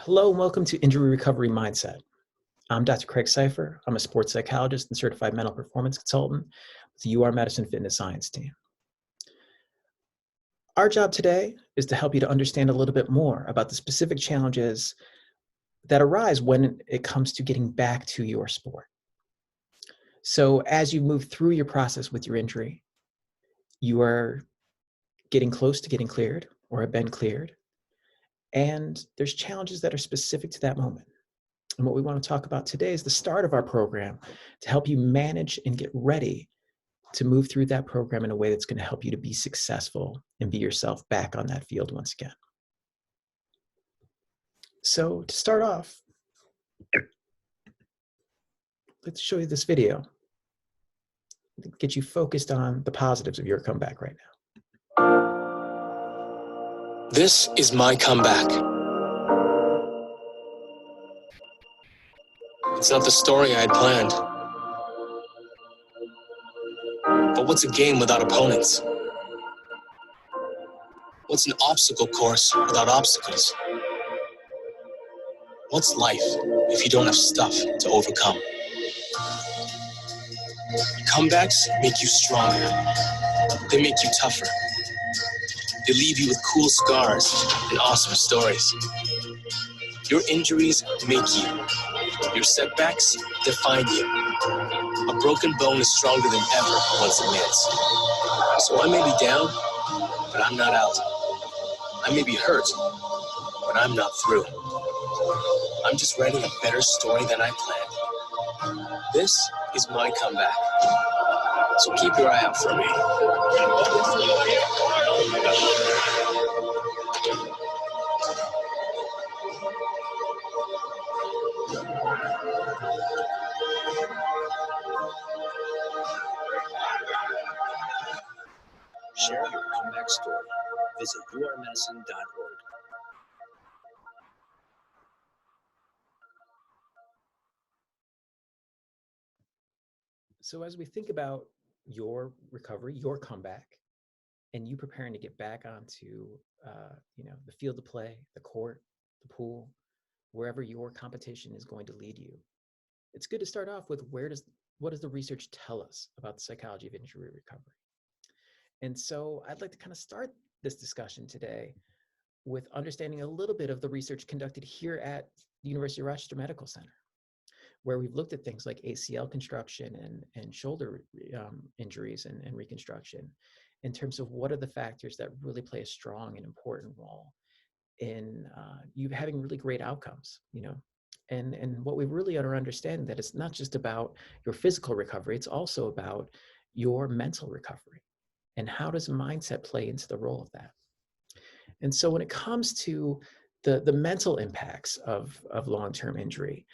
Hello and welcome to Injury Recovery Mindset. I'm Dr. Craig Seifer. I'm a sports psychologist and certified mental performance consultant with the UR Medicine Fitness Science team. Our job today is to help you to understand a little bit more about the specific challenges that arise when it comes to getting back to your sport. So as you move through your process with your injury, you are getting close to getting cleared or have been cleared, and there's challenges that are specific to that moment. And what we want to talk about today is the start of our program to help you manage and get ready to move through that program in a way that's going to help you to be successful and be yourself back on that field once again. So to start off, let's show you this video. Get you focused on the positives of your comeback right now. This is my comeback. It's not the story I had planned. But what's a game without opponents? What's an obstacle course without obstacles? What's life if you don't have stuff to overcome? Comebacks make you stronger. They make you tougher. They leave you with cool scars and awesome stories. Your injuries make you. Your setbacks define you. A broken bone is stronger than ever once admits. So I may be down, but I'm not out. I may be hurt, but I'm not through. I'm just writing a better story than I planned. This is my comeback. So keep your eye out for me. Share your comeback story. Visit urmedicine.org. So as we think about your recovery, your comeback, and you preparing to get back onto the field of play, the court, the pool, wherever your competition is going to lead you, it's good to start off with what does the research tell us about the psychology of injury recovery? And so I'd like to kind of start this discussion today with understanding a little bit of the research conducted here at the University of Rochester Medical Center, where we've looked at things like ACL construction and shoulder injuries and reconstruction in terms of what are the factors that really play a strong and important role in you having really great outcomes, and what we really are understanding that it's not just about your physical recovery, it's also about your mental recovery. And how does mindset play into the role of that? And so when it comes to the mental impacts of long-term injury,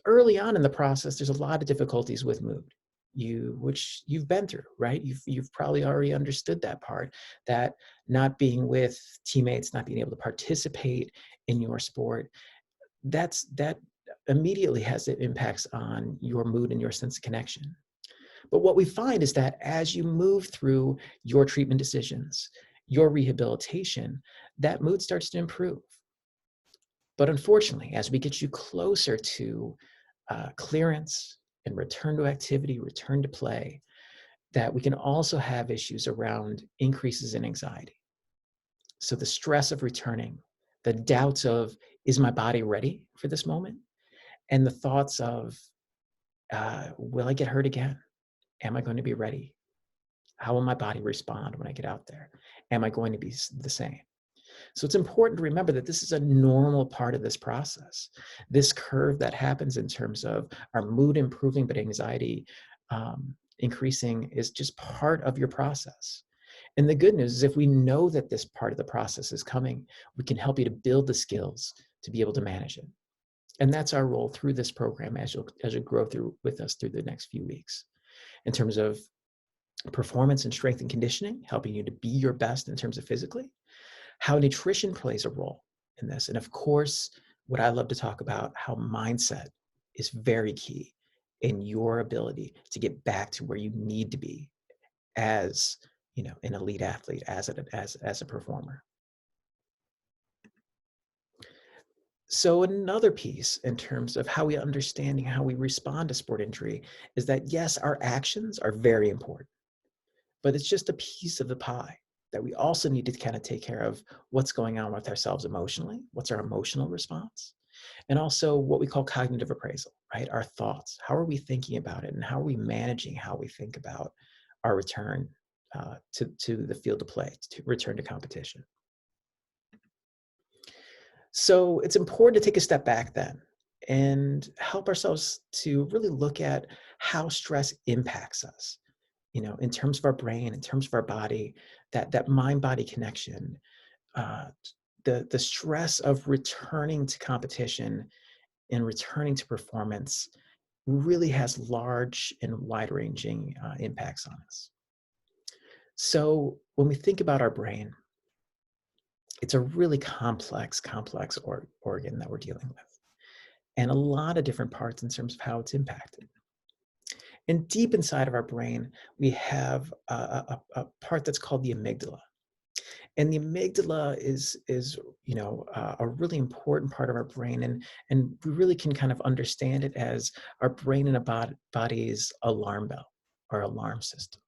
early on in the process, there's a lot of difficulties with mood, which you've been through, right? You've probably already understood that part, that not being with teammates, not being able to participate in your sport, that immediately has impacts on your mood and your sense of connection. But what we find is that as you move through your treatment decisions, your rehabilitation, that mood starts to improve. But unfortunately, as we get you closer to clearance and return to activity, return to play, that we can also have issues around increases in anxiety. So the stress of returning, the doubts of, is my body ready for this moment? And the thoughts of, will I get hurt again? Am I going to be ready? How will my body respond when I get out there? Am I going to be the same? So it's important to remember that this is a normal part of this process. This curve that happens in terms of our mood improving, but anxiety increasing is just part of your process. And the good news is if we know that this part of the process is coming, we can help you to build the skills to be able to manage it. And that's our role through this program as you grow through with us through the next few weeks. In terms of performance and strength and conditioning, helping you to be your best in terms of physically, how nutrition plays a role in this. And of course, what I love to talk about, how mindset is very key in your ability to get back to where you need to be as, an elite athlete, as a performer. So another piece in terms of how we understanding how we respond to sport injury is that yes, our actions are very important, but it's just a piece of the pie that we also need to kind of take care of what's going on with ourselves emotionally, what's our emotional response, and also what we call cognitive appraisal, right? Our thoughts. How are we thinking about it, and how are we managing how we think about our return to the field of play, to return to competition? So it's important to take a step back then and help ourselves to really look at how stress impacts us, in terms of our brain, in terms of our body, that mind-body connection. Uh, the stress of returning to competition and returning to performance really has large and wide-ranging impacts on us. So when we think about our brain, it's a really complex organ that we're dealing with, and a lot of different parts in terms of how it's impacted. And deep inside of our brain, we have a part that's called the amygdala. And the amygdala is a really important part of our brain, and we really can kind of understand it as our brain and a body's alarm bell, our alarm system.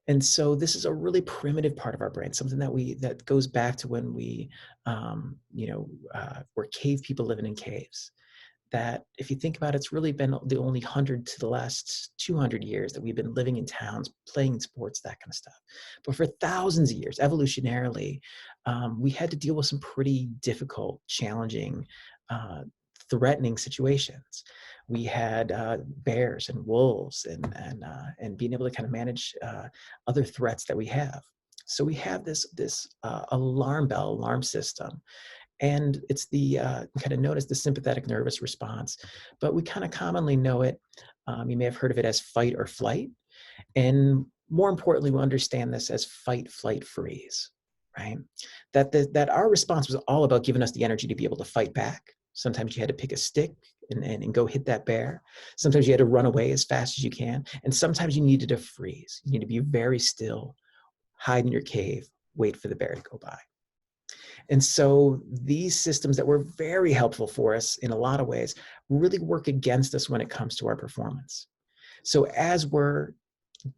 And so this is a really primitive part of our brain, something that goes back to when we were cave people living in caves. That if you think about it, it's really been the only 100 to the last 200 years that we've been living in towns, playing sports, that kind of stuff. But for thousands of years, evolutionarily, we had to deal with some pretty difficult, challenging, uh, threatening situations. We had bears and wolves, and being able to kind of manage other threats that we have. So we have this alarm system, and it's the kind of known as the sympathetic nervous response, but we kind of commonly know it. You may have heard of it as fight or flight, and more importantly, we understand this as fight, flight, freeze, right? That our response was all about giving us the energy to be able to fight back. Sometimes you had to pick a stick and go hit that bear. Sometimes you had to run away as fast as you can, and sometimes you needed to freeze. You need to be very still, hide in your cave, wait for the bear to go by. And so these systems that were very helpful for us in a lot of ways really work against us when it comes to our performance. So as we're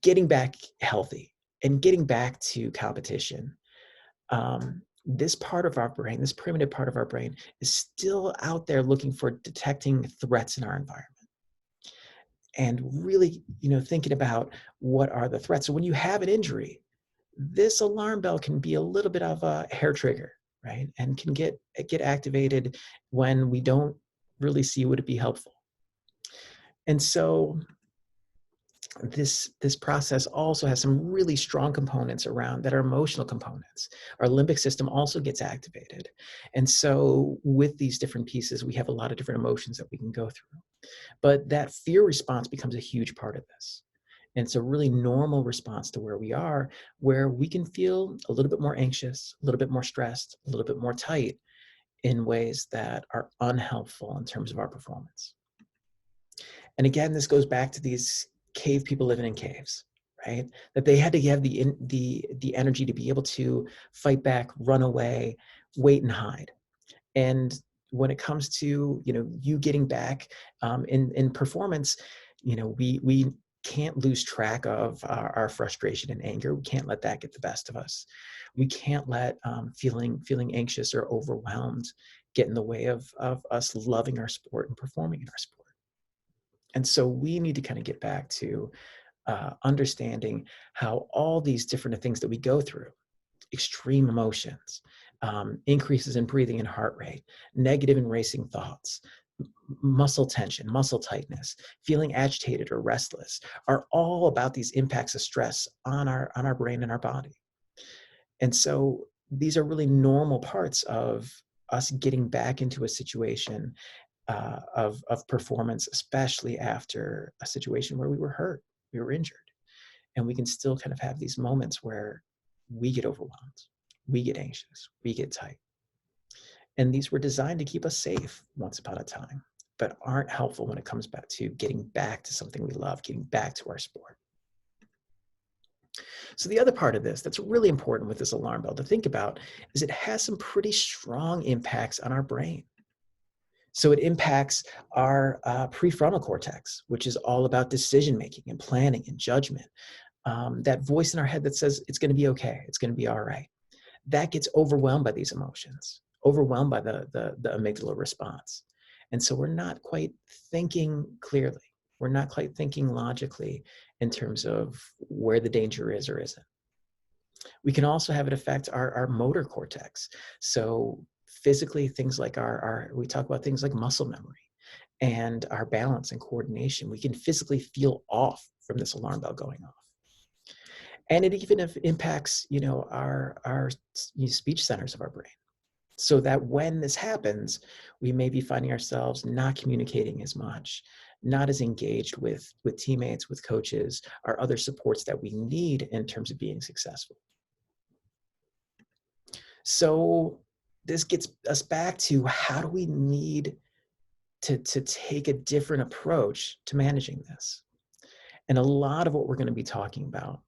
getting back healthy and getting back to competition, this part of our brain, this primitive part of our brain, is still out there looking for detecting threats in our environment. And really, thinking about what are the threats. So when you have an injury, this alarm bell can be a little bit of a hair trigger, right? And can get activated when we don't really see would it be helpful. And so this process also has some really strong components around that are emotional components. Our limbic system also gets activated. And so with these different pieces, we have a lot of different emotions that we can go through. But that fear response becomes a huge part of this. And it's a really normal response to where we are, where we can feel a little bit more anxious, a little bit more stressed, a little bit more tight in ways that are unhelpful in terms of our performance. And again, this goes back to these cave people living in caves, right? That they had to have the energy to be able to fight back, run away, wait and hide. And when it comes to you getting back in performance, we can't lose track of our frustration and anger. We can't let that get the best of us. We can't let feeling anxious or overwhelmed get in the way of us loving our sport and performing in our sport. And so we need to kind of get back to understanding how all these different things that we go through, extreme emotions, increases in breathing and heart rate, negative and racing thoughts, muscle tension, muscle tightness, feeling agitated or restless, are all about these impacts of stress on our brain and our body. And so these are really normal parts of us getting back into a situation of performance, especially after a situation where we were hurt, we were injured. And we can still kind of have these moments where we get overwhelmed, we get anxious, we get tight. And these were designed to keep us safe once upon a time, but aren't helpful when it comes back to getting back to something we love, getting back to our sport. So the other part of this that's really important with this alarm bell to think about is it has some pretty strong impacts on our brain. So it impacts our prefrontal cortex, which is all about decision making and planning and judgment. That voice in our head that says it's going to be okay, it's going to be all right. That gets overwhelmed by these emotions, overwhelmed by the amygdala response. And so we're not quite thinking clearly. We're not quite thinking logically in terms of where the danger is or isn't. We can also have it affect our motor cortex. So physically, things like we talk about things like muscle memory and our balance and coordination. We can physically feel off from this alarm bell going off. And it even impacts, our speech centers of our brain. So that when this happens, we may be finding ourselves not communicating as much, not as engaged with teammates, with coaches, or other supports that we need in terms of being successful. So this gets us back to how do we need to take a different approach to managing this? And a lot of what we're going to be talking about,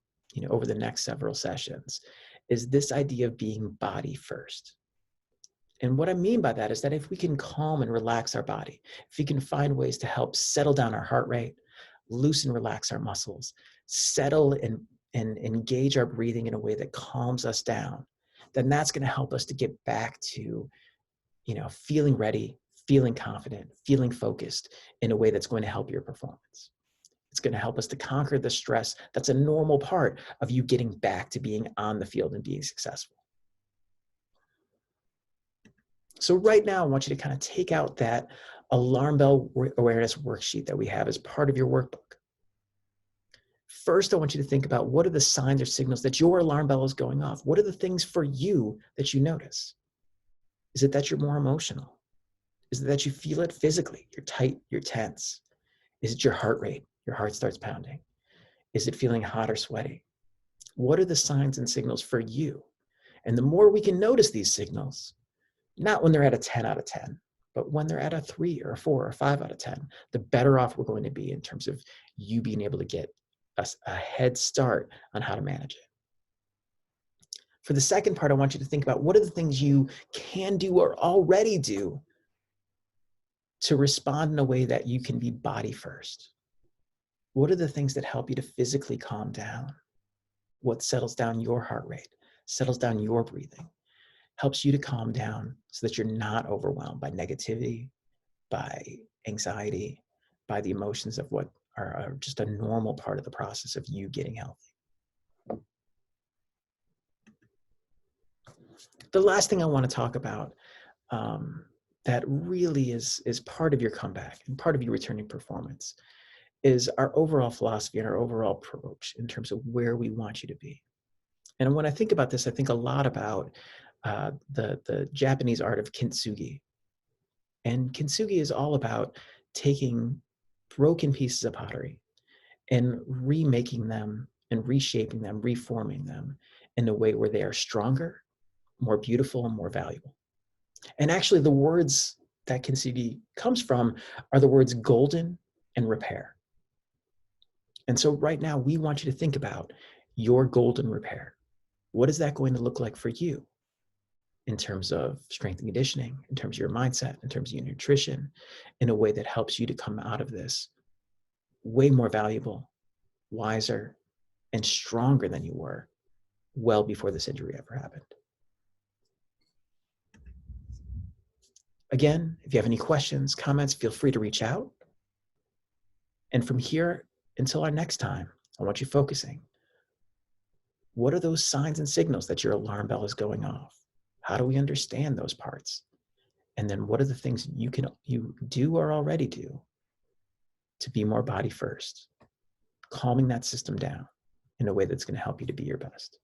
over the next several sessions is this idea of being body first. And what I mean by that is that if we can calm and relax our body, if we can find ways to help settle down our heart rate, loosen, relax our muscles, settle and engage our breathing in a way that calms us down, then that's going to help us to get back to, feeling ready, feeling confident, feeling focused in a way that's going to help your performance. It's going to help us to conquer the stress that's a normal part of you getting back to being on the field and being successful. So right now, I want you to kind of take out that alarm bell awareness worksheet that we have as part of your workbook. First, I want you to think about what are the signs or signals that your alarm bell is going off? What are the things for you that you notice? Is it that you're more emotional? Is it that you feel it physically? You're tight, you're tense. Is it your heart rate? Your heart starts pounding. Is it feeling hot or sweaty? What are the signs and signals for you? And the more we can notice these signals, not when they're at a 10 out of 10, but when they're at a 3 or a 4 or 5 out of 10, the better off we're going to be in terms of you being able to get a head start on how to manage it. For the second part, I want you to think about what are the things you can do or already do to respond in a way that you can be body first. What are the things that help you to physically calm down? What settles down your heart rate, settles down your breathing, helps you to calm down so that you're not overwhelmed by negativity, by anxiety, by the emotions of what are just a normal part of the process of you getting healthy. The last thing I want to talk about that really is part of your comeback and part of your returning performance is our overall philosophy and our overall approach in terms of where we want you to be. And when I think about this, I think a lot about the Japanese art of kintsugi. And kintsugi is all about taking broken pieces of pottery and remaking them and reshaping them, reforming them in a way where they are stronger, more beautiful, and more valuable. And actually, the words that kintsugi comes from are the words golden and repair. And so right now, we want you to think about your golden repair. What is that going to look like for you in terms of strength and conditioning, in terms of your mindset, in terms of your nutrition, in a way that helps you to come out of this way more valuable, wiser, and stronger than you were well before this injury ever happened? Again, if you have any questions, comments, feel free to reach out. And from here until our next time, I want you focusing. What are those signs and signals that your alarm bell is going off? How do we understand those parts? And then what are the things you do or already do to be more body first, calming that system down in a way that's going to help you to be your best?